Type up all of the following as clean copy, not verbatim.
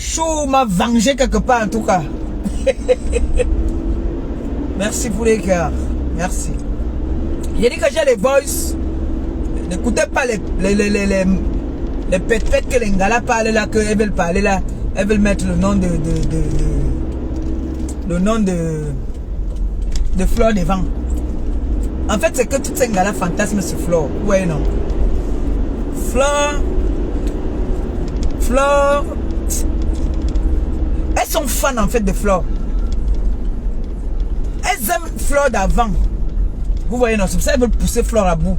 Chou m'a vengé quelque part en tout cas. Merci pour les cœurs. Merci. J'ai dit que j'ai les voices. N'écoutez pas les pètes que les Ngala parlent là, qu'elles veulent parler là. Elles veulent mettre le nom de Flore devant. En fait, c'est que toutes ces Ngala fantasment sur Flore. Ouais, non. Flore. Elles sont fans en fait de Flore. Elles aiment Flore d'avant. Vous voyez, non, c'est pour ça qu'elles veulent pousser Flore à bout.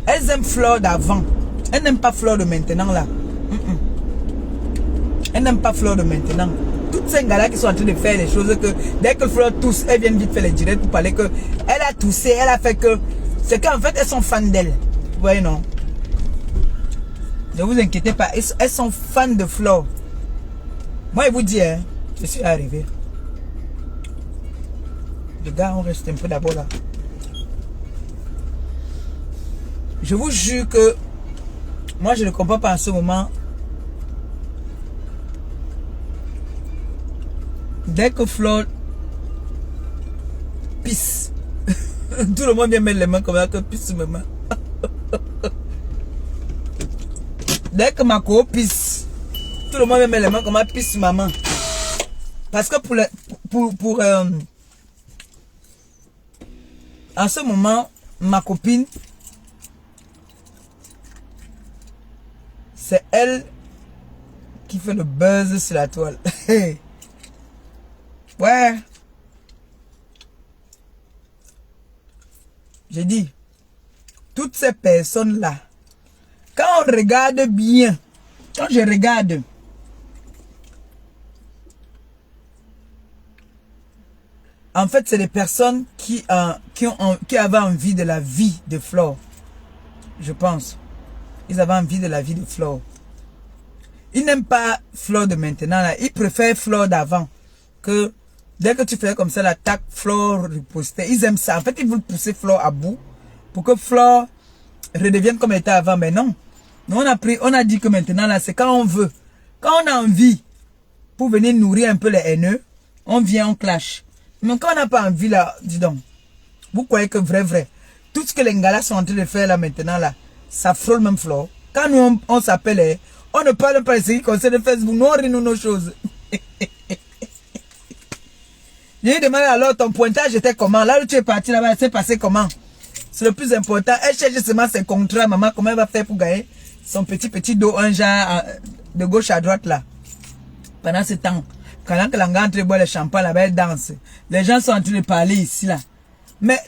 Elles aiment Flore d'avant. Elles n'aiment pas Flore de maintenant là. Elles n'aiment pas Flore de maintenant. Toutes ces gars-là qui sont en train de faire les choses que dès que Flore tousse, elles viennent vite faire les directs pour parler que elle a toussé, elle a fait que. C'est qu'en fait, elles sont fans d'elle. Vous voyez, non? Ne vous inquiétez pas, elles sont fans de Flore. Moi, je vous dis, hein, je suis arrivé. Les gars, on reste un peu d'abord là. Je vous jure que moi, je ne comprends pas en ce moment. Dès que Flore pisse, tout le monde vient mettre les mains comme ça, que pisse mes mains. Dès que ma co pisse, tout le monde vient mettre les mains comme ça, pisse ma main. Parce que en ce moment, ma copine, c'est elle qui fait le buzz sur la toile. Ouais. J'ai dit, toutes ces personnes-là, quand on regarde bien, quand je regarde, en fait, c'est des personnes qui avaient envie de la vie de Flore. Je pense. Ils avaient envie de la vie de Flore. Ils n'aiment pas Flore de maintenant. Là. Ils préfèrent Flore d'avant. Que dès que tu fais comme ça, l'attaque, Flore ripostait. Ils aiment ça. En fait, ils veulent pousser Flore à bout. Pour que Flore redevienne comme elle était avant. Mais non. Nous, on a dit que maintenant, là, c'est quand on veut. Quand on a envie, pour venir nourrir un peu les haineux, on vient, on clash. Mais quand on n'a pas envie, là, dis donc. Vous croyez que vrai. Tout ce que les Ngala sont en train de faire là maintenant, là, ça frôle même Flore. Quand nous, on s'appelle, on ne parle pas de ce qui concerne Facebook. Nous, on rit nous nos choses. Je lui ai demandé alors, ton pointage était comment? Là où tu es parti là-bas, c'est passé comment? C'est le plus important. Elle cherche seulement ses contrats, maman, comment elle va faire pour gagner son petit dos, un genre de gauche à droite là. Pendant ce temps, quand l'angle entre boire le champagne là-bas, elle danse. Les gens sont en train de parler ici là. Mais,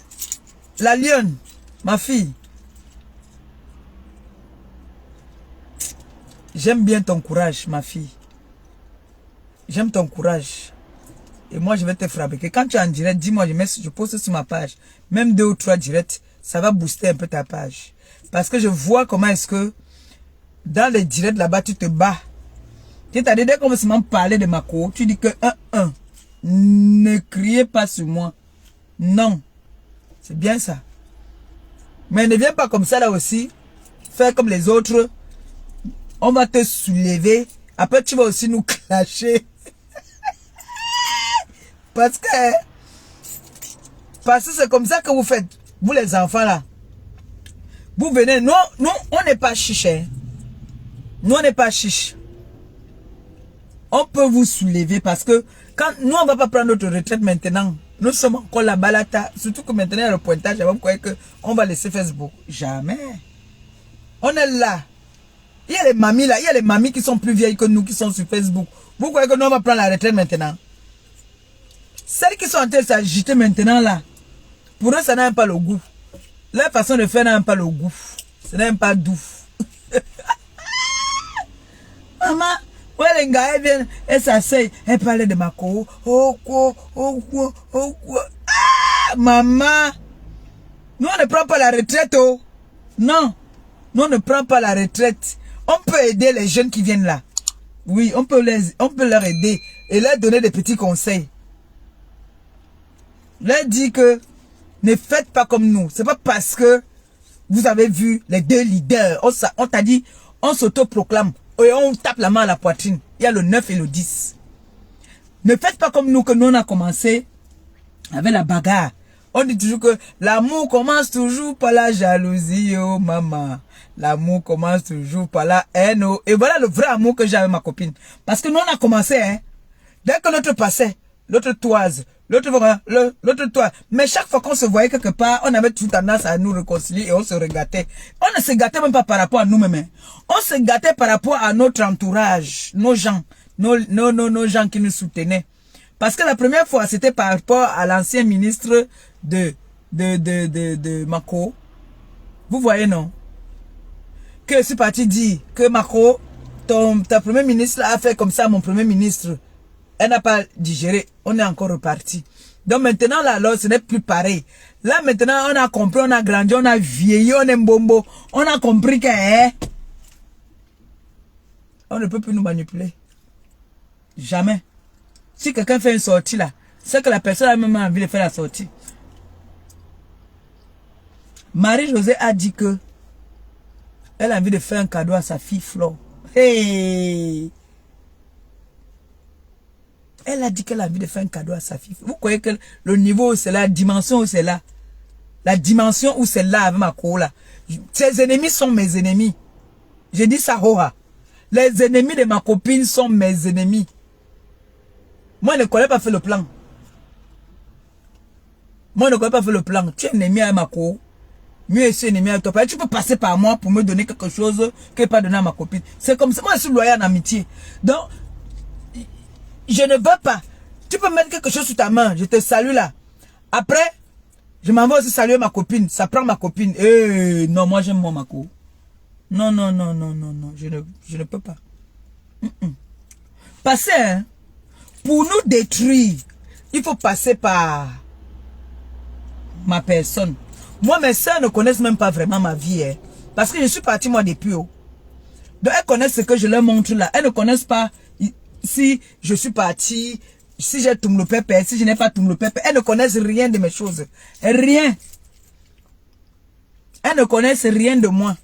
la lionne, ma fille, j'aime bien ton courage, ma fille. J'aime ton courage. Et moi, je vais te frapper. Quand tu es en direct, dis-moi, je poste sur ma page. Même 2 ou 3 directs, ça va booster un peu ta page. Parce que je vois comment est-ce que, dans les directs là-bas, tu te bats. Tu t'as dit, dès qu'on me parler de ma co, tu dis que, ne criez pas sur moi. Non. C'est bien ça. Mais ne viens pas comme ça là aussi. Faire comme les autres. On va te soulever. Après, tu vas aussi nous clasher. Parce que c'est comme ça que vous faites. Vous les enfants là. Vous venez. Non, on n'est pas chiche. Hein. Nous, on n'est pas chiche. On peut vous soulever parce que quand nous, on ne va pas prendre notre retraite maintenant. Nous sommes encore là-bas, là, surtout que maintenant, il y a le pointage. Vous croyez qu'on va laisser Facebook? Jamais. On est là. Il y a les mamies là. Il y a les mamies qui sont plus vieilles que nous qui sont sur Facebook. Vous croyez que nous, on va prendre la retraite maintenant? Celles qui sont en train de s'agiter maintenant là, pour eux, ça n'a même pas le goût. Leur façon de faire n'a même pas le goût. Ça n'a même pas doux. Maman, ouais, les gars, elles viennent, elles s'asseyent, elles parlent de ma co. Oh, quoi. Ah, maman. Nous, on ne prend pas la retraite, oh. Non. Nous, on ne prend pas la retraite. On peut aider les jeunes qui viennent là. Oui, on peut leur aider et leur donner des petits conseils. Leur dit que ne faites pas comme nous. C'est pas parce que vous avez vu les 2 leaders. On t'a dit, on s'autoproclame. et on tape la main à la poitrine. Il y a le 9 et le 10. Ne faites pas comme nous, que nous on a commencé avec la bagarre. On dit toujours que l'amour commence toujours par la jalousie, oh maman. L'amour commence toujours par la haine. Oh. Et voilà le vrai amour que j'ai avec ma copine. Parce que nous on a commencé, hein. Dès que l'autre passait, l'autre toise, l'autre toise. Mais chaque fois qu'on se voyait quelque part, on avait tout tendance à nous réconcilier et on se regâtait. On ne se gâtait même pas par rapport à nous-mêmes. Hein. On se gâtait par rapport à notre entourage, nos gens, nos gens qui nous soutenaient. Parce que la première fois, c'était par rapport à l'ancien ministre de Macron. Vous voyez, non? Que je suis parti dire que Macron, ta premier ministre a fait comme ça, mon premier ministre. Elle n'a pas digéré. On est encore reparti. Donc maintenant, là, ce n'est plus pareil. Là, maintenant, on a compris, on a grandi, on a vieilli, on est mbombo. On a compris que, on ne peut plus nous manipuler. Jamais. Si quelqu'un fait une sortie là, c'est que la personne a même envie de faire la sortie. Marie-Josée a dit que elle a envie de faire un cadeau à sa fille Flore. Hey! Elle a dit qu'elle a envie de faire un cadeau à sa fille. Vous croyez que le niveau où c'est là, la dimension où c'est là, la dimension où c'est là avec ma cour là. Ses ennemis sont mes ennemis. J'ai dit ça, Roha. Les ennemis de ma copine sont mes ennemis. Moi, je ne connais pas fait le plan. Moi, je ne connais pas fait le plan. Tu es ennemi à ma cour. Mieux je suis ennemi à toi. Tu peux passer par moi pour me donner quelque chose que pas donner à ma copine. C'est comme ça. Moi, je suis loyal en amitié. Donc, je ne veux pas. Tu peux mettre quelque chose sur ta main. Je te salue là. Après, je m'en vais aussi saluer ma copine. Ça prend ma copine. Non, moi, j'aime mon Mako. Non. Je ne peux pas. Passer, hein. Pour nous détruire, il faut passer par ma personne. Moi, mes soeurs ne connaissent même pas vraiment ma vie. Hein, parce que je suis parti, moi, depuis haut. Donc, elles connaissent ce que je leur montre là. Elles ne connaissent pas si je suis parti, si j'ai tout le pépé, si je n'ai pas tout le pépé. Elles ne connaissent rien de mes choses. Rien. Elles ne connaissent rien de moi.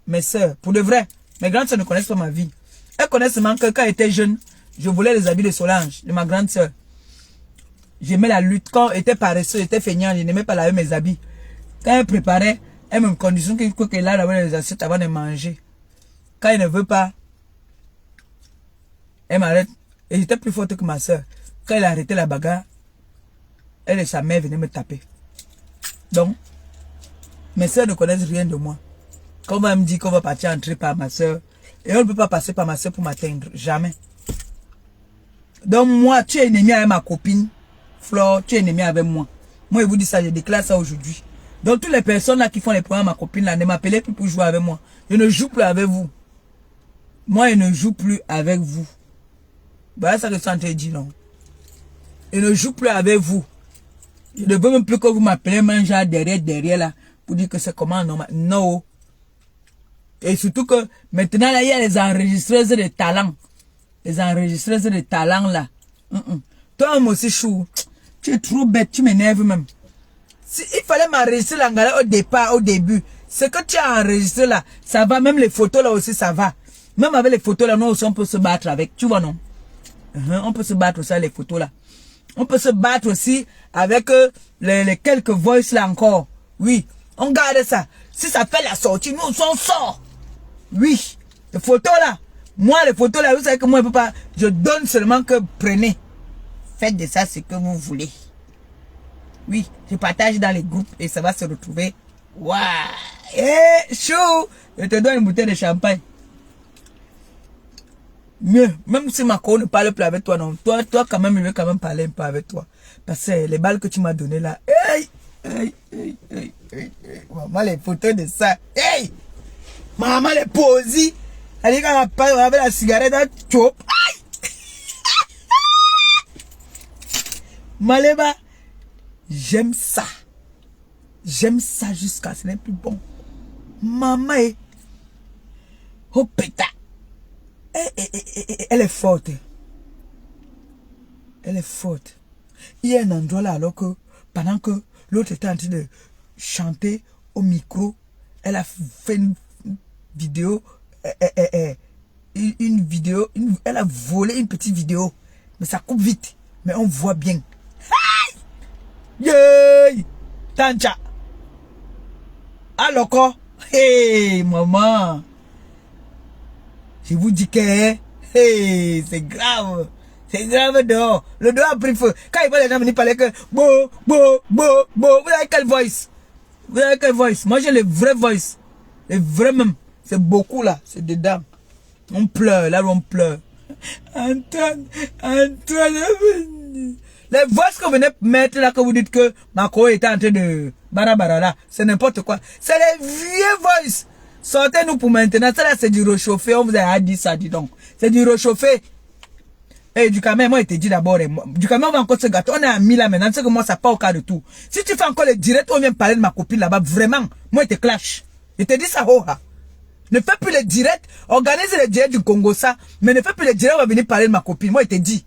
Mes soeurs, pour de vrai. Mes grandes soeurs ne connaissent pas ma vie. Elles connaissent seulement que quand j'étais jeune, je voulais les habits de Solange, de ma grande soeur. J'aimais la lutte. Quand j'étais paresseux, j'étais feignant, je n'aimais pas laver mes habits. Quand elle préparait, elle me conditionnait qu'elle a lavé les assiettes avant de manger. Quand elle ne veut pas, elle m'arrête. Et j'étais plus forte que ma soeur. Quand elle a arrêté la bagarre, elle et sa mère venaient me taper. Donc, mes soeurs ne connaissent rien de moi. Quand on me dit qu'on va partir entrer par ma soeur, et on ne peut pas passer par ma soeur pour m'atteindre. Jamais. Donc moi, tu es ennemi avec ma copine, Flore, tu es ennemi avec moi. Moi, je vous dis ça, je déclare ça aujourd'hui. Donc toutes les personnes là qui font les problèmes à ma copine là, ne m'appelez plus pour jouer avec moi. Je ne joue plus avec vous. Moi, je ne joue plus avec vous. Voilà ça que je suis en train de dire, non. Je ne joue plus avec vous. Je ne veux même plus que vous m'appelez même genre derrière là, pour dire que c'est comment normal. Non. Et surtout que maintenant là, il y a les enregistreuses de talents. Les enregistreuses de talent là. Toi moi aussi chou. Tu es trop bête, tu m'énerves même. Si il fallait m'enregistrer l'angala au départ, au début, ce que tu as enregistré là, ça va, même les photos là aussi ça va. Même avec les photos là, nous aussi on peut se battre avec, tu vois non? On peut se battre aussi avec les photos là. On peut se battre aussi avec les quelques voices là encore. Oui, on garde ça. Si ça fait la sortie, nous on sort. Oui, les photos là. Moi, les photos là, vous savez que moi, je peux pas. Je donne seulement que prenez. Faites de ça ce que vous voulez. Oui, je partage dans les groupes et ça va se retrouver. Waouh! Eh, chou! Je te donne une bouteille de champagne. Mieux, même si Mako ne parle plus avec toi, non. Toi, quand même, il veut quand même parler un peu avec toi. Parce que les balles que tu m'as données là. Hey! Maman, les photos de ça. Hey! Maman, les posis. Elle quand on avait la cigarette dans chop. Maleba, j'aime ça. J'aime ça jusqu'à ce n'est plus bon. Maman, oh péta. Elle est forte. Elle est forte. Il y a un endroit là alors que pendant que l'autre était en train de chanter au micro, elle a fait une vidéo une vidéo, elle a volé une petite vidéo. Mais ça coupe vite. Mais on voit bien. Yay! Tancha. Alors quoi? Hey, maman. Je vous dis que hey, c'est grave. C'est grave dehors. Le dehors a pris feu. Quand il voit les gens venir parler que bo. Vous avez quelle voice? Vous avez quelle voice? Moi j'ai les vrais voice. Les vrais même. C'est beaucoup là. C'est dedans. On pleure. Là où on pleure. Antoine. Les voix que vous venez mettre là, que vous dites que Mako était en train de barabara là, c'est n'importe quoi. C'est les vieux voice. Sortez-nous pour maintenant. Ça là, c'est du réchauffé. On vous a dit ça, dis donc. C'est du réchauffé. Et du camion, moi, il te dit d'abord, du camion, on va encore se gâter. On est amis là maintenant. Tu sais que moi, ça pas au cas de tout. Si tu fais encore le direct, on vient parler de ma copine là-bas, vraiment, moi, il te clash. Il te dit ça, oh, ne fais plus le direct. Organise le direct du Congo, ça. Mais ne fais plus le direct, on va venir parler de ma copine. Moi, il te dit.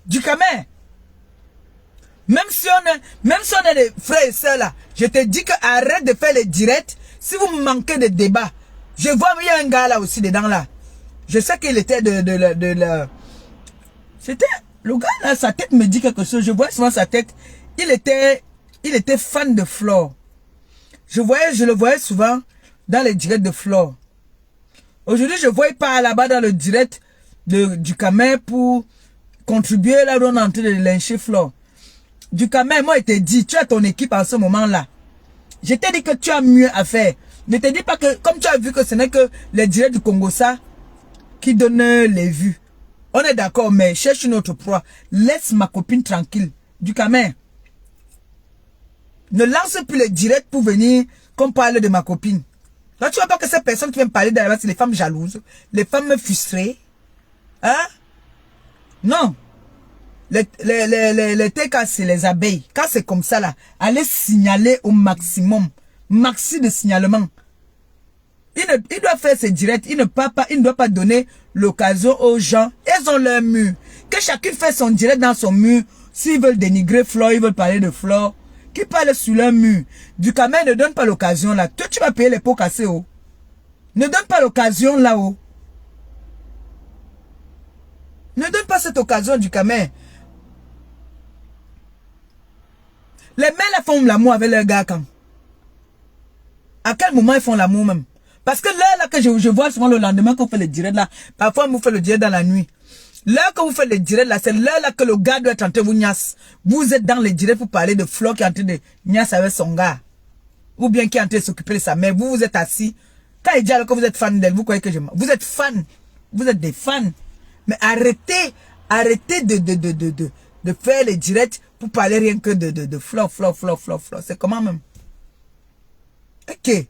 Du camion. Même si on est des frères et sœurs là, je te dis que arrête de faire les directs. Si vous manquez de débat, je vois, il y a un gars là aussi dedans là. Je sais qu'il était c'était, le gars là, sa tête me dit quelque chose. Je vois souvent sa tête. Il était fan de Flore. Je le voyais souvent dans les directs de Flore. Aujourd'hui, je vois pas là-bas dans le direct du Camer pour contribuer là où on est en train de lyncher Flore. Du Camer, moi, il te dit, tu as ton équipe en ce moment-là. Je t'ai dit que tu as mieux à faire. Ne te dis pas que, comme tu as vu que ce n'est que les directs du Congo, ça, qui donnent les vues. On est d'accord, mais cherche une autre proie. Laisse ma copine tranquille. Du Camer. Ne lance plus les directs pour venir qu'on parle de ma copine. Là, tu vois pas que ces personnes qui viennent parler derrière, c'est les femmes jalouses, les femmes frustrées. Hein? Non. Les TK, c'est les abeilles. Quand c'est comme ça, là, allez signaler au maximum. Maxi de signalement. Il doit faire ses directs. Il ne doit pas donner l'occasion aux gens. Ils ont leur mur. Que chacun fait son direct dans son mur. S'ils veulent dénigrer Flore, ils veulent parler de Flore. Qui parle sur leur mur. Du Camer ne donne pas l'occasion là. Toi, tu vas payer les pots cassés, oh. Ne donne pas l'occasion là-haut. Ne donne pas cette occasion du Camer. Les mères là font l'amour avec leurs gars quand? À quel moment ils font l'amour même? Parce que là que je vois souvent le lendemain qu'on fait le direct là, parfois vous faites le direct dans la nuit. L'heure que vous faites le direct là, c'est l'heure là que le gars doit être en train de vous niasse. Vous êtes dans le direct pour parler de Flore qui est en train de niasse avec son gars. Ou bien qui est en train de s'occuper de sa mère. Vous êtes assis. Quand il dit alors que vous êtes fan d'elle, vous croyez que je... Vous êtes fan. Vous êtes des fans. Mais arrêtez de faire les directs pour parler rien que de Flore. C'est comment même? Ok.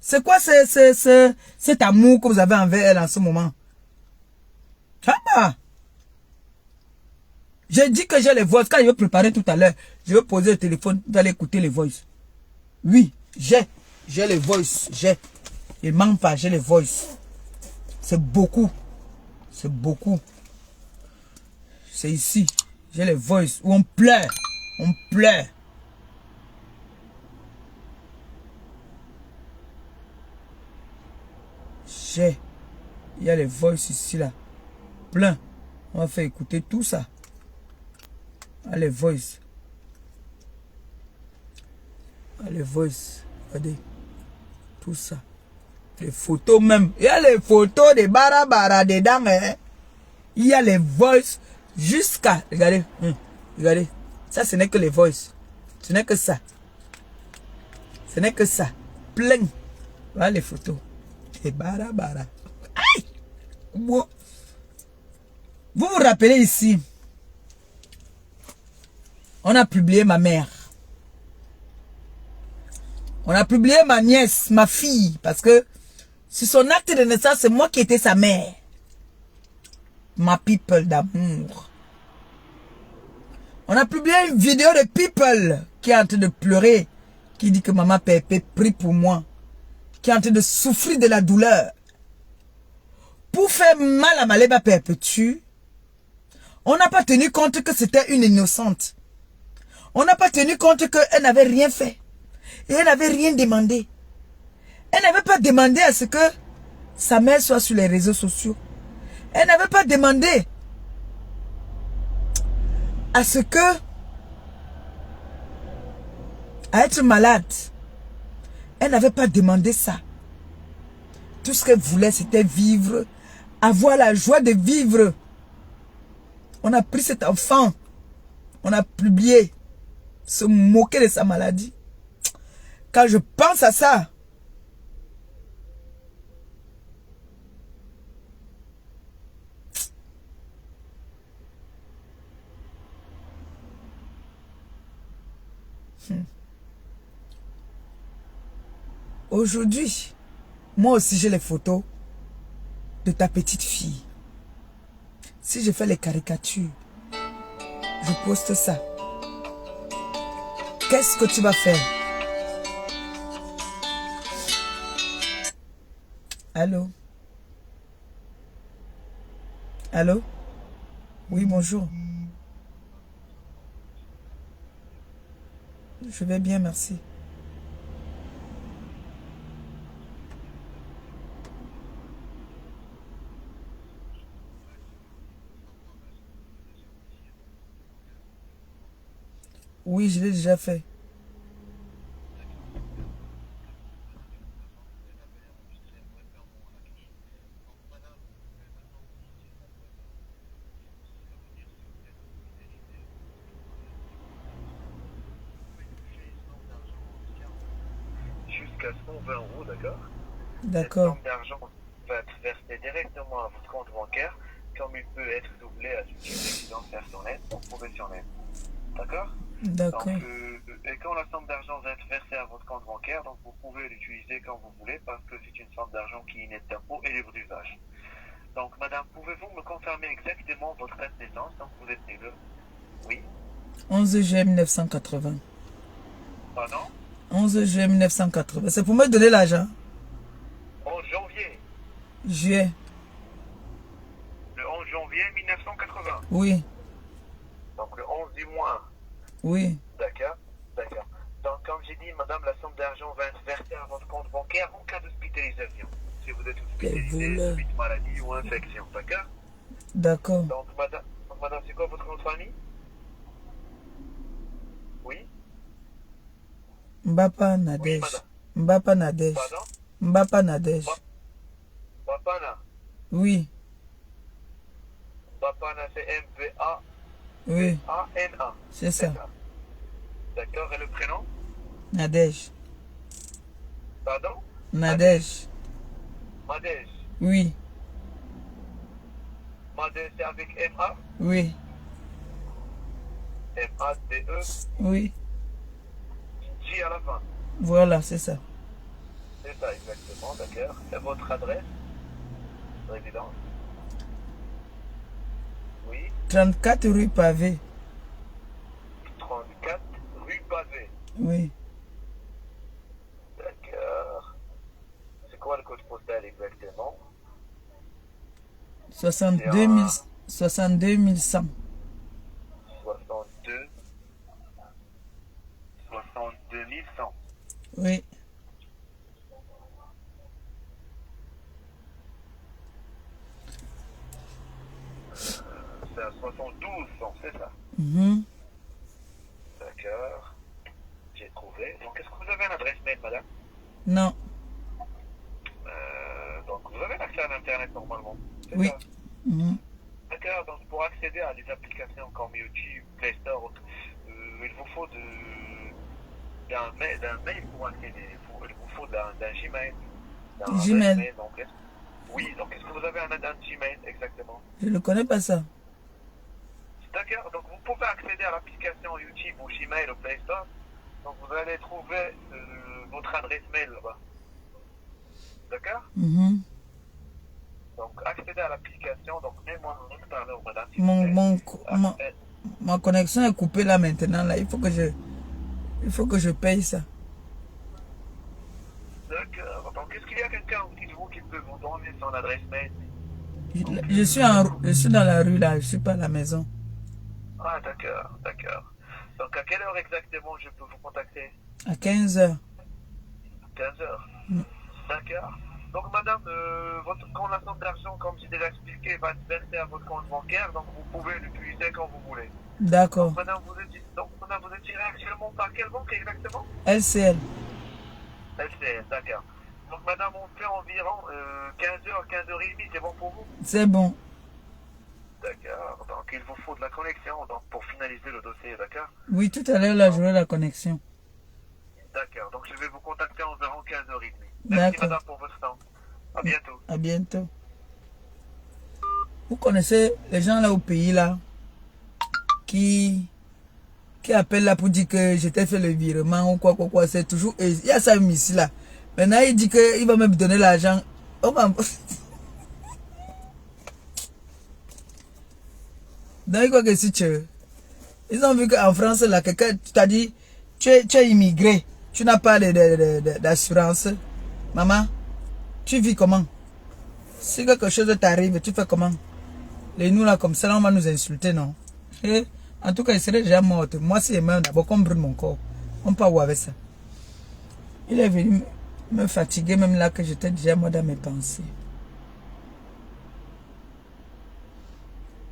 C'est quoi cet amour que vous avez envers elle en ce moment? Ah! J'ai dit que j'ai les voices. Quand je vais préparer tout à l'heure, je vais poser le téléphone. Vous allez écouter les voices. Oui, j'ai les voices. Il ne manque pas, j'ai les voices. C'est beaucoup. C'est beaucoup. C'est ici. J'ai les voices où on pleure. On pleure. Il y a les voices ici là. Plein. On va faire écouter tout ça. Ah, les voices. Ah, les voices. Regardez. Tout ça. Les photos même. Il y a les photos de barabara dedans. Hein. Il y a les voices jusqu'à... Regardez. Regardez. Ça, ce n'est que les voices. Ce n'est que ça. Ce n'est que ça. Plein. Voilà les photos. Et barabara. Aïe! Vous vous rappelez ici, on a publié ma mère. On a publié ma nièce, ma fille, parce que sur son acte de naissance, c'est moi qui étais sa mère. Ma people d'amour. On a publié une vidéo de people qui est en train de pleurer, qui dit que maman Pépé prie pour moi, qui est en train de souffrir de la douleur. Pour faire mal à Maléba Perpétue, on n'a pas tenu compte que c'était une innocente. On n'a pas tenu compte qu'elle n'avait rien fait. Et elle n'avait rien demandé. Elle n'avait pas demandé à ce que sa mère soit sur les réseaux sociaux. Elle n'avait pas demandé à ce que à être malade. Elle n'avait pas demandé ça. Tout ce qu'elle voulait, c'était vivre, avoir la joie de vivre. On a pris cet enfant, on a publié, se moquer de sa maladie. Quand je pense à ça, aujourd'hui, moi aussi j'ai les photos de ta petite fille. Si je fais les caricatures, je poste ça. Qu'est-ce que tu vas faire? Allô? Allô? Oui, bonjour. Je vais bien, merci. Oui, je l'ai déjà fait. Jusqu'à 120 euros, d'accord? Cette D'accord. somme d'argent va être versée directement à votre compte bancaire, comme il peut être doublé à titre résidence personnelle ou professionnelle. D'accord? D'accord. Donc, et quand la somme d'argent va être versée à votre compte bancaire, donc vous pouvez l'utiliser quand vous voulez parce que c'est une somme d'argent qui est nette d'impôt et libre d'usage. Donc, madame, pouvez-vous me confirmer exactement votre date de naissance? Donc, vous êtes né le... Oui? 11 juillet 1980. Pardon? 11 juillet 1980. C'est pour me donner l'argent. 11 janvier. Juillet. Le 11 janvier 1980. Oui. Donc, le 11 du mois. Oui. D'accord, d'accord. Donc, comme j'ai dit, madame, la somme d'argent va être versée à votre compte bancaire en cas d'hospitalisation. Si vous êtes hospitalisé, suite maladie ou infection, d'accord? D'accord. Donc, madame, c'est quoi votre nom de famille? Oui? Mbapa Oui, Nadej. madame. Mbapa Nadej. Pardon? Mbapa Nadej. Bapana. Oui. Bapana, c'est M-B-A-P-A-N-A. Oui. C'est ça. D'accord, et le prénom? Nadej. Pardon? Nadej. Madej. Oui. Madej, c'est avec M-A? Oui. M-A-D-E. Oui. J à la fin. Voilà, c'est ça. C'est ça, exactement, d'accord. Et votre adresse? Résidence? Oui. 34 rue Pavé. 34 rue Pavé. Oui. D'accord. C'est quoi le code postal exactement? 62 100. 62 62 100. Oui. C'est à 72 100, c'est ça? D'accord. J'ai trouvé. Donc, est-ce que vous avez une adresse mail, madame? Non. Donc, vous avez accès à l'Internet normalement? Oui. Ça? D'accord. Donc, pour accéder à des applications comme YouTube, Play Store, il vous faut d'un mail pour accéder. Il vous faut d'un Gmail. Gmail. Mail, donc, oui. Donc, est-ce que vous avez un Gmail exactement? Je ne connais pas ça. D'accord. Donc, vous pouvez accéder à l'application YouTube ou Gmail au Play Store. Donc, vous allez trouver votre adresse mail là-bas. D'accord? Donc, accéder à l'application. Donc, mets-moi un haut-parleur, madame. Ma connexion est coupée là maintenant. Là. Il faut que je paye ça. D'accord. Donc, est-ce qu'il y a quelqu'un au-dessus de vous qui peut vous donner son adresse mail? Je suis dans la rue là. Je ne suis pas à la maison. Ah, d'accord, d'accord. Donc, à quelle heure exactement je peux vous contacter? À 15 heures. 15 heures. D'accord. Donc, madame, quand la somme d'argent, comme j'ai déjà expliqué, va être versée à votre compte bancaire, donc vous pouvez l'utiliser quand vous voulez. D'accord. Donc, madame, vous êtes tiré actuellement par quelle banque exactement? LCL. LCS, d'accord. Donc, madame, on fait environ 15 heures, 15h30, c'est bon pour vous? C'est bon. D'accord. Donc, il vous faut de la connexion donc, pour finaliser le dossier, d'accord? Oui, tout à l'heure, là, j'aurai la connexion. D'accord. Donc, je vais vous contacter environ 15h30. Merci, D'accord. madame, pour votre temps. À bientôt. À bientôt. Vous connaissez les gens là au pays là qui appellent là pour dire que j'étais fait le virement ou quoi, c'est toujours... Il y a ça ici là. Maintenant, il dit qu'il va me donner l'argent. Oh, donc, quoi que si tu... Ils ont vu qu'en France, là, quelqu'un t'a dit, tu es immigré, tu n'as pas d'assurance. Maman, tu vis comment? Si quelque chose t'arrive, tu fais comment? Les nous là, comme ça, là, on va nous insulter, non? Et, en tout cas, il serait déjà mort. Moi, c'est même d'abord qu'on brûle mon corps. On peut voir avec ça. Il est venu me fatiguer, même là, que j'étais déjà moi dans mes pensées.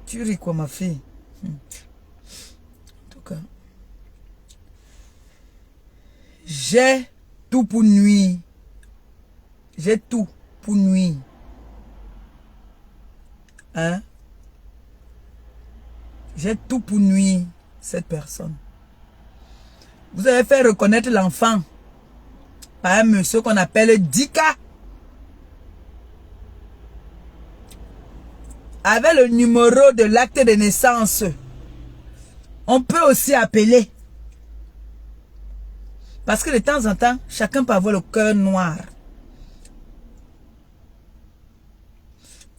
Tu ris quoi, ma fille? En tout cas, j'ai tout pour nuire. J'ai tout pour nuire. Hein? J'ai tout pour nuire cette personne. Vous avez fait reconnaître l'enfant par un monsieur qu'on appelle Dika. Avec le numéro de l'acte de naissance, on peut aussi appeler. Parce que de temps en temps, chacun peut avoir le cœur noir.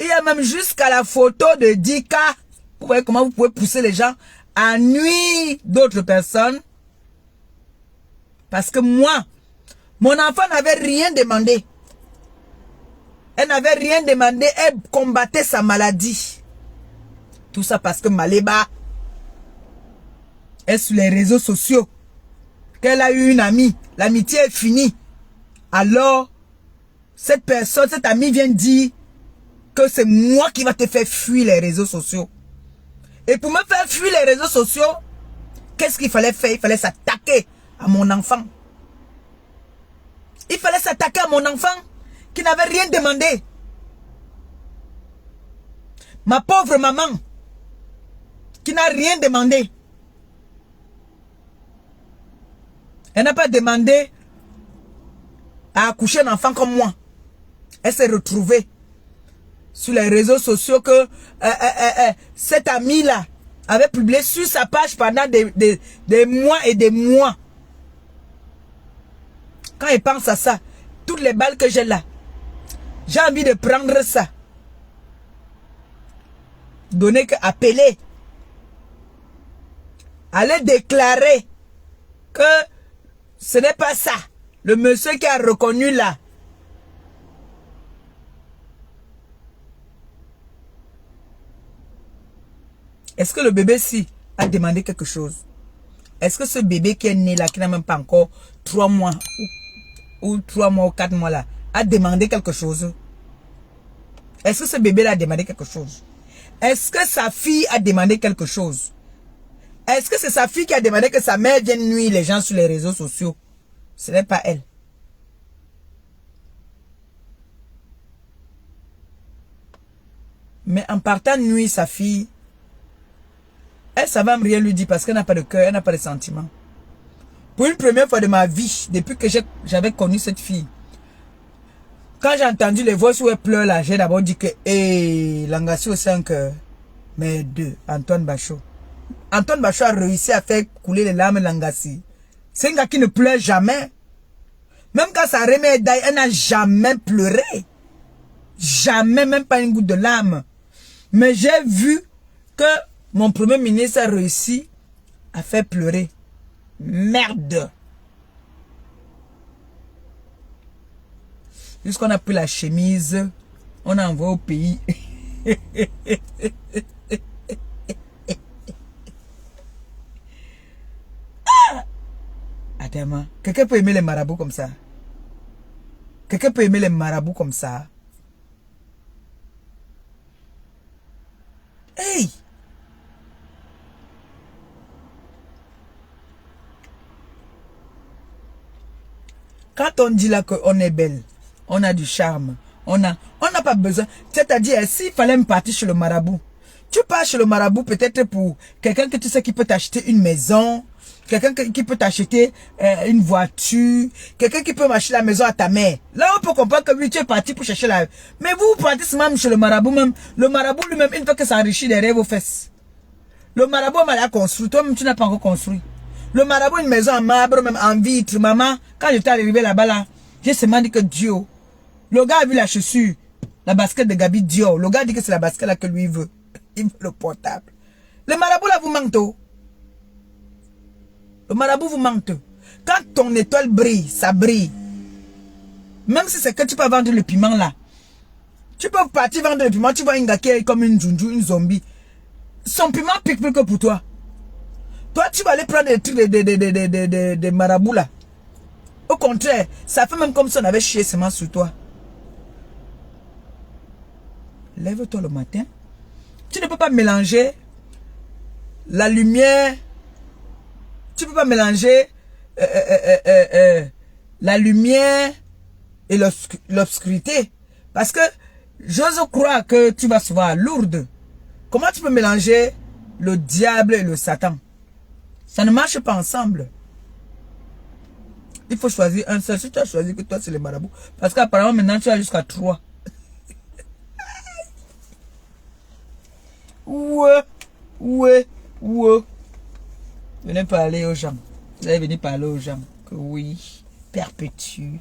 Il y a même jusqu'à la photo de Dika. Vous voyez comment vous pouvez pousser les gens à nuire d'autres personnes. Parce que moi, mon enfant n'avait rien demandé. Elle n'avait rien demandé. Elle combattait sa maladie. Tout ça parce que Maléba est sur les réseaux sociaux. Qu'elle a eu une amie. L'amitié est finie. Alors, cette personne, cet ami vient dire que c'est moi qui va te faire fuir les réseaux sociaux. Et pour me faire fuir les réseaux sociaux, qu'est-ce qu'il fallait faire? Il fallait s'attaquer à mon enfant. Il fallait s'attaquer à mon enfant qui n'avait rien demandé. Ma pauvre maman qui n'a rien demandé. Elle n'a pas demandé à accoucher un enfant comme moi. Elle s'est retrouvée sur les réseaux sociaux que cette amie-là avait publié sur sa page pendant des mois et des mois. Quand elle pense à ça, toutes les balles que j'ai là, j'ai envie de prendre ça. Donner que appeler. Aller déclarer que ce n'est pas ça. Le monsieur qui a reconnu là. Est-ce que le bébé-ci a demandé quelque chose? Est-ce que ce bébé qui est né là, qui n'a même pas encore 3 mois ou 3 mois ou 4 mois là, a demandé quelque chose? Est-ce que ce bébé là a demandé quelque chose? Est-ce que sa fille a demandé quelque chose? Est-ce que c'est sa fille qui a demandé que sa mère vienne nuire les gens sur les réseaux sociaux? Ce n'est pas elle. Mais en partant nuire sa fille, elle, ça va me rien lui dire parce qu'elle n'a pas de cœur, elle n'a pas de sentiments. Pour une première fois de ma vie, depuis que j'avais connu cette fille, quand j'ai entendu les voix où elle pleure là, j'ai d'abord dit que, Langassi au 5 mais 2, Antoine Bachot. Antoine Bachot a réussi à faire couler les larmes Langassi. C'est un gars qui ne pleure jamais. Même quand sa remet d'ail, elle n'a jamais pleuré. Jamais, même pas une goutte de larmes. Mais j'ai vu que mon premier ministre a réussi à faire pleurer. Merde. Jusqu'on a pris la chemise, on a envoyé au pays. Tellement. Quelqu'un peut aimer les marabouts comme ça. Quelqu'un peut aimer les marabouts comme ça. Hey! Quand on dit là qu'on est belle, on a du charme, on n'a pas besoin. C'est-à-dire, s'il fallait me partir chez le marabout, tu pars chez le marabout peut-être pour quelqu'un que tu sais qui peut t'acheter une maison, quelqu'un qui peut t'acheter une voiture, quelqu'un qui peut m'acheter la maison à ta mère. Là, on peut comprendre que oui, tu es parti pour chercher la... Mais vous partez même chez le marabout même. Le marabout lui-même, une fois que ça enrichit derrière vos fesses. Le marabout m'a construit, toi-même tu n'as pas encore construit. Le marabout, une maison en marbre, même en vitre. Maman, quand j'étais arrivé là-bas, là, j'ai seulement dit que Dieu. Le gars a vu la chaussure, la basket de Gabi Dior. Le gars dit que c'est la basket là que lui veut. Il veut le portable. Le marabout là vous manque tout. Le marabout vous manque tout. Quand ton étoile brille, ça brille. Même si c'est que tu peux vendre le piment là. Tu peux partir vendre le piment, tu vois une gars qui est comme une junju, une zombie. Son piment pique plus que pour toi. Toi, tu vas aller prendre des trucs de marabouts là. Au contraire, ça fait même comme si on avait chié seulement sur toi. Lève-toi le matin. Tu ne peux pas mélanger la lumière. Tu ne peux pas mélanger la lumière et l'obscurité. Parce que j'ose croire que tu vas se voir lourde. Comment tu peux mélanger le diable et le Satan? Ça ne marche pas ensemble. Il faut choisir un seul. Si tu as choisi que toi c'est le marabout. Parce qu'apparemment maintenant tu as jusqu'à 3. Ouais. Venez parler aux gens. Vous allez venir parler aux gens. Que oui. Perpétue.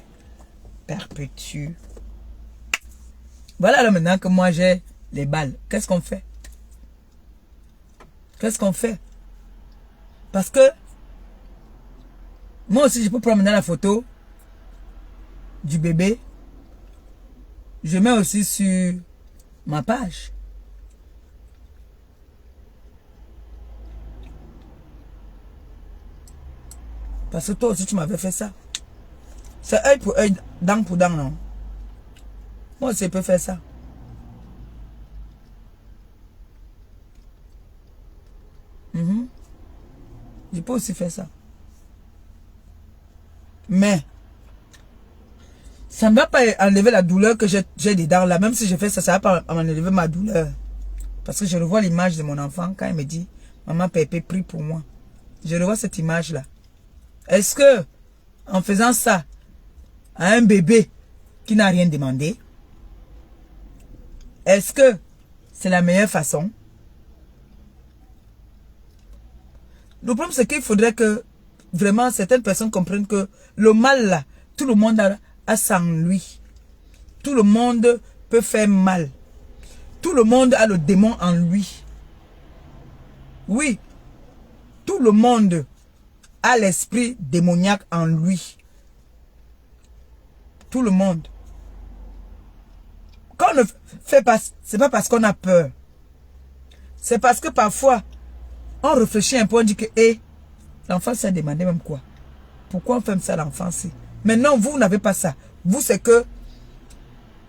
Voilà là maintenant que moi j'ai les balles. Qu'est-ce qu'on fait? Parce que moi aussi je peux prendre la photo du bébé. Je mets aussi sur ma page. Parce que toi aussi tu m'avais fait ça. C'est œil pour œil, dent pour dent, non? Moi aussi je peux faire ça. Je peux aussi faire ça. Mais ça ne va pas enlever la douleur que j'ai dedans là. Même si je fais ça, ça ne va pas enlever ma douleur. Parce que je revois l'image de mon enfant quand il me dit maman Pépé prie pour moi. Je revois cette image là. Est-ce que en faisant ça à un bébé qui n'a rien demandé, est-ce que c'est la meilleure façon? Le problème, c'est qu'il faudrait que vraiment certaines personnes comprennent que le mal là, tout le monde a ça en lui. Tout le monde peut faire mal. Tout le monde a le démon en lui. Oui. Tout le monde a l'esprit démoniaque en lui. Tout le monde. Quand on ne fait pas, c'est pas parce qu'on a peur. C'est parce que parfois, on réfléchit un peu, on dit que l'enfant s'est demandé même quoi. Pourquoi on fait ça à l'enfant-ci? Mais non, vous n'avez pas ça. Vous, c'est que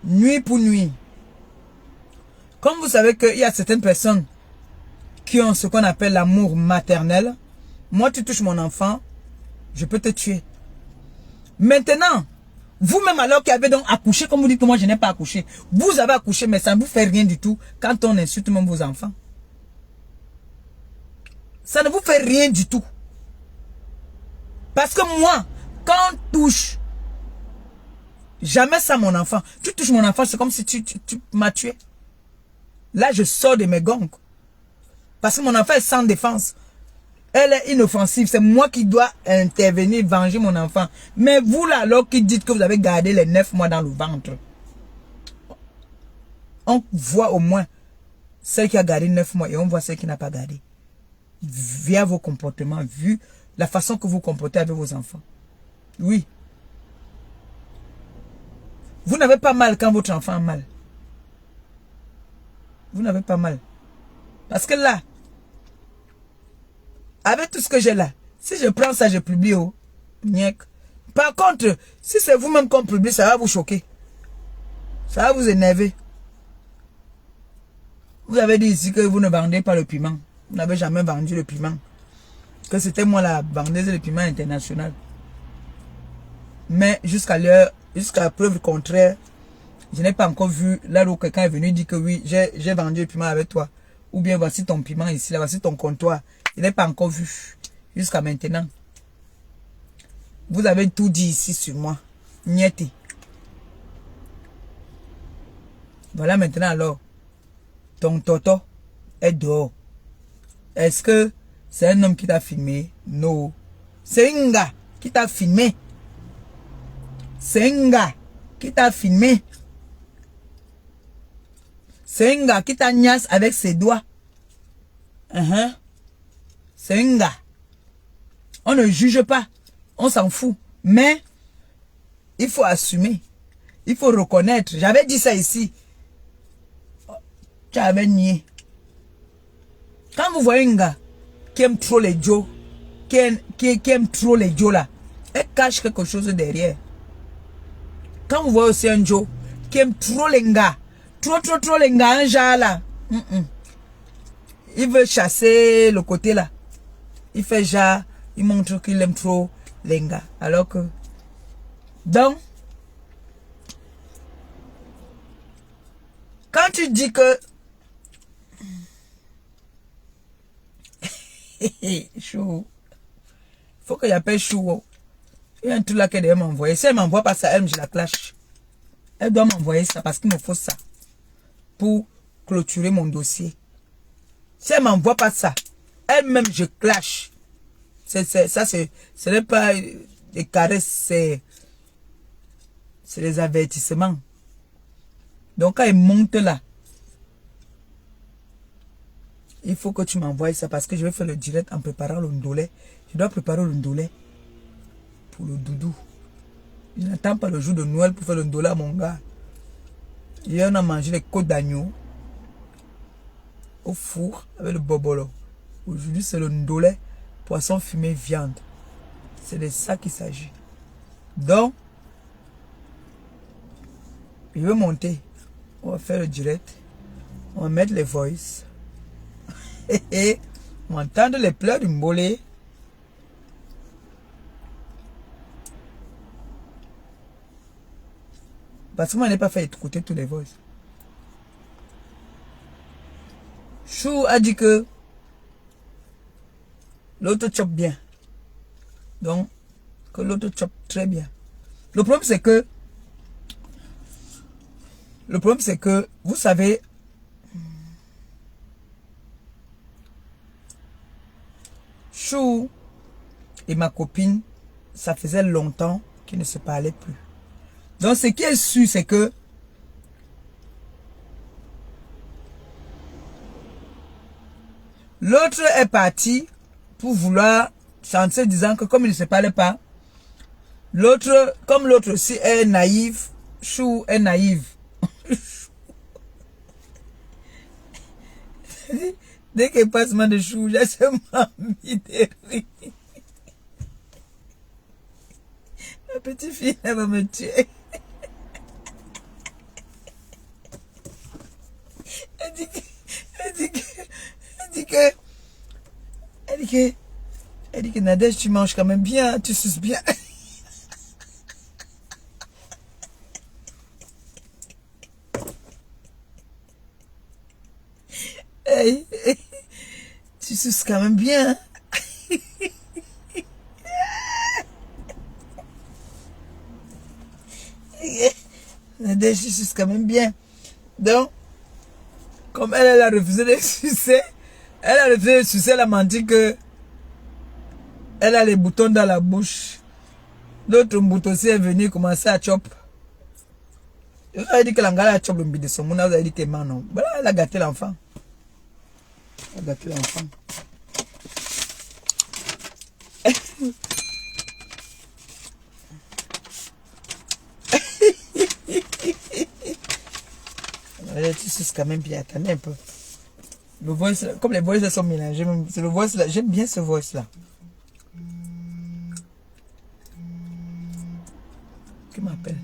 nuit pour nuit. Comme vous savez qu'il y a certaines personnes qui ont ce qu'on appelle l'amour maternel. Moi, tu touches mon enfant, je peux te tuer. Maintenant, vous-même alors qui avez donc accouché, comme vous dites que moi je n'ai pas accouché, vous avez accouché, mais ça ne vous fait rien du tout quand on insulte même vos enfants. Ça ne vous fait rien du tout. Parce que moi, quand on touche, jamais ça mon enfant. Tu touches mon enfant, c'est comme si tu m'as tué. Là, je sors de mes gongs. Parce que mon enfant est sans défense. Elle est inoffensive. C'est moi qui dois intervenir, venger mon enfant. Mais vous là, alors qui dites que vous avez gardé les 9 mois dans le ventre, on voit au moins celle qui a gardé 9 mois et on voit celle qui n'a pas gardé. Via vos comportements, vu la façon que vous comportez avec vos enfants. Oui. Vous n'avez pas mal quand votre enfant a mal. Vous n'avez pas mal. Parce que là, avec tout ce que j'ai là, si je prends ça, je publie, Niek. Par contre, si c'est vous-même qu'on publie, ça va vous choquer. Ça va vous énerver. Vous avez dit ici que vous ne vendez pas le piment. Vous n'avez jamais vendu le piment. Que c'était moi la vendeuse de piment international. Mais jusqu'à l'heure, jusqu'à preuve contraire, je n'ai pas encore vu là où quelqu'un est venu dire que oui, j'ai vendu le piment avec toi. Ou bien voici ton piment ici, là, voici ton comptoir. Je n'ai pas encore vu jusqu'à maintenant. Vous avez tout dit ici sur moi. Niette. Voilà maintenant alors. Ton toto est dehors. Est-ce que c'est un homme qui t'a filmé? Non. C'est un gars qui t'a filmé. C'est un gars qui t'a filmé. C'est un gars qui t'a niasse avec ses doigts. C'est un gars. On ne juge pas. On s'en fout. Mais il faut assumer. Il faut reconnaître. J'avais dit ça ici. Tu avais nié. Quand vous voyez un gars qui aime trop les Joe, qui aime trop les Joe là, elle cache quelque chose derrière. Quand vous voyez aussi un Joe qui aime trop les gars, trop les gars, un genre là, il veut chasser le côté là. Il fait genre, il montre qu'il aime trop les gars. Alors que, donc, quand tu dis que chou, faut que j'appelle chou. Il y a un truc là qu'elle doit m'envoyer. Si elle m'envoie pas ça, elle, je la clash. Elle doit m'envoyer ça parce qu'il me faut ça pour clôturer mon dossier. Si elle m'envoie pas ça, elle-même je clash. Ce n'est pas des caresses, c'est des avertissements. Donc quand elle monte là, il faut que tu m'envoies ça parce que je vais faire le direct en préparant le ndolé. Je dois préparer le ndolé pour le doudou. Je n'attends pas le jour de Noël pour faire le ndolé à mon gars. Hier, on a mangé les côtes d'agneau au four avec le bobolo. Aujourd'hui, c'est le ndolé, poisson fumé, viande. C'est de ça qu'il s'agit. Donc, je vais monter. On va faire le direct. On va mettre les voices. Et on va entendre les pleurs du mbolé. Parce que moi, je n'ai pas fait écouter tous les voices. Chou a dit que l'autre chope bien. Donc, que l'autre chope très bien. Le problème, c'est que, vous savez, Chou et ma copine, ça faisait longtemps qu'ils ne se parlaient plus. Donc, ce qui est sûr, c'est que l'autre est parti pour vouloir chanter disant que comme il ne se parlait pas, l'autre, comme l'autre aussi est naïf, Chou est naïve. Dès qu'il passe moi de Chou, j'ai seulement envie de rire. La petite fille, elle va me tuer. Elle dit que Nadège, tu manges quand même bien, tu suces bien. Hey, tu suces quand même bien. Nadège, tu suces quand même bien. Donc, comme elle a refusé de sucer, elle a menti que elle a les boutons dans la bouche. L'autre bouton aussi est venu commencer à chop. Elle a dit que l'angala a chop le bide de son monde. Elle a dit que non. Voilà, elle a gâté l'enfant. Elle a gâté l'enfant. Tu sais quand même bien. Attendez un peu. Le voice, comme les voices sont mélangées, c'est le voice là. J'aime bien ce voice là. qui m'appelle.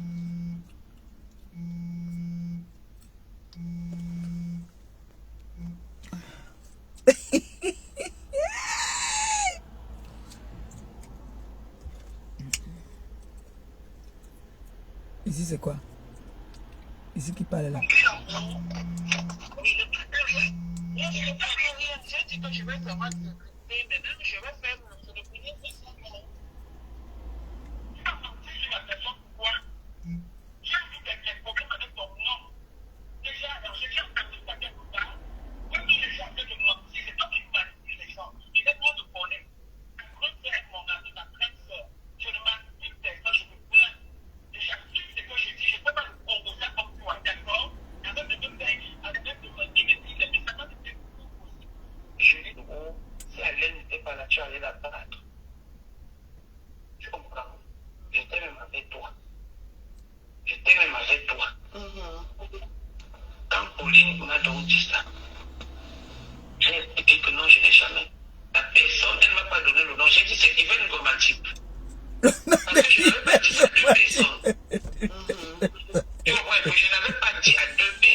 Ici, c'est quoi? Ici qui parle là.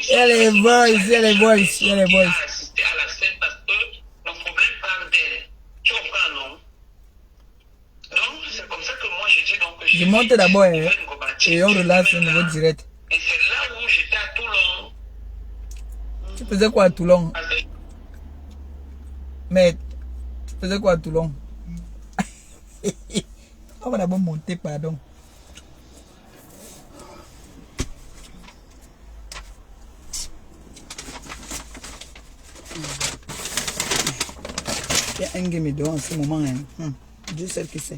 Il y a les voix, il y a les voix, il y a les voix. Je monte d'abord et on relance un nouveau direct. Et c'est là où j'étais à Toulon. Tu faisais quoi à Toulon? Mais tu faisais quoi à Toulon? On va d'abord monter, pardon. Il y a un game en ce moment. Hein. Dieu sait que c'est.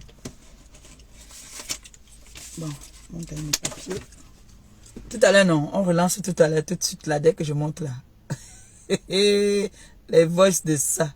Bon, monte mes papiers. Tout à l'heure, non. On relance tout à l'heure, tout de suite là, dès que je monte là. Les voices de ça.